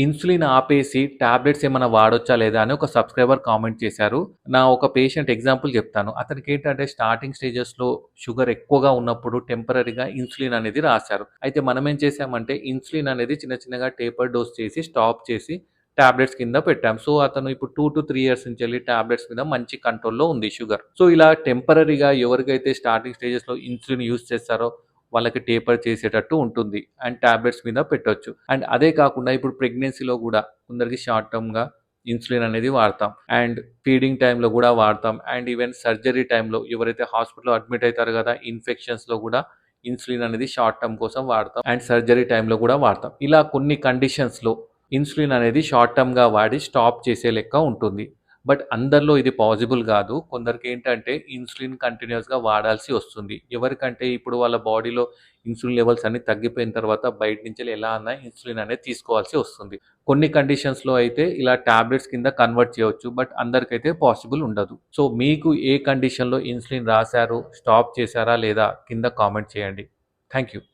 Insulin ఆపేసి tablets ఏమన్నా వాడొచ్చా లేదా అని ఒక సబ్‌స్క్రైబర్ కామెంట్ చేశారు. నా ఒక పేషెంట్ ఎగ్జాంపుల్ చెప్తాను. అతనికేంటంటే స్టార్టింగ్ స్టేజెస్‌లో షుగర్ ఎక్కువగా ఉన్నప్పుడు టెంపరరీగా ఇన్సులిన్ అనేది రాశారు. అయితే మనమేం చేశామంటే ఇన్సులిన్ అనేది చిన్న చిన్నగా టేపర్ డోస్ చేసి స్టాప్ చేసి టాబ్లెట్స్ కింద పెట్టాం. సో, అతను ఇప్పుడు 2-3 ఇయర్స్ నుంచెల్లి టాబ్లెట్స్ మీద మంచి కంట్రోల్‌లో ఉంది షుగర్. సో, ఇలా టెంపరరీగా ఎవరికైతే స్టార్టింగ్ స్టేజెస్‌లో ఇన్సులిన్ యూజ్ చేస్తారో వాళ్ళకి టేపర్ చేసేటట్టు ఉంటుంది. అండ్ టాబ్లెట్స్ మీద పెట్టొచ్చు. అండ్ అదే కాకుండా ఇప్పుడు ప్రెగ్నెన్సీలో గూడా కొందరికి షార్ట్ టర్మ్‌గా ఇన్సులిన్ అనేది వాడతాం. అండ్ ఫీడింగ్ టైమ్‌లో గూడా వాడతాం. అండ్ ఈవెన్ సర్జరీ టైమ్‌లో ఎవరైతే హాస్పిటల్‌లో అడ్మిట్ అయితారో గదా! ఇన్ఫెక్షన్స్‌లో గూడా ఇన్సులిన్ అనేది షార్ట్ టర్మ్ కోసం వాడతాం. అండ్ సర్జరీ టైమ్‌లో గూడా వాడతాం. ఇలా కొన్ని కండిషన్స్‌లో ఇన్సులిన్ అనేది షార్ట్ టర్మ్‌గా వాడి స్టాప్ చేసే లెక్క ఉంటుంది. బట్ అందరిలో ఇది పాసిబుల్ గాదు. కొందరికేంటంటే ఇన్సులిన్ కంటిన్యూయస్‌గా వాడాల్సి వస్తుంది. ఎవరికంటే ఇప్పుడు వాళ్ళ బాడీలో ఇన్సులిన్ లెవెల్స్ అన్నీ తగ్గిపోయిన తర్వాత బయట నుంచెల్లి ఎలా అన్నా ఇన్సులిన్ అనేది తీసుకోవాల్సి వస్తుంది. కొన్ని కండిషన్స్‌లో అయితే ఇలా టాబ్లెట్స్ కింద కన్వర్ట్ చేయొచ్చు. బట్ అందరికైతే పాసిబుల్ ఉండదు. సో, మీకు ఏ కండిషన్‌లో ఇన్సులిన్ రాసారు? స్టాప్ చేశారా లేదా? కింద కామెంట్ చేయండి. Thank you.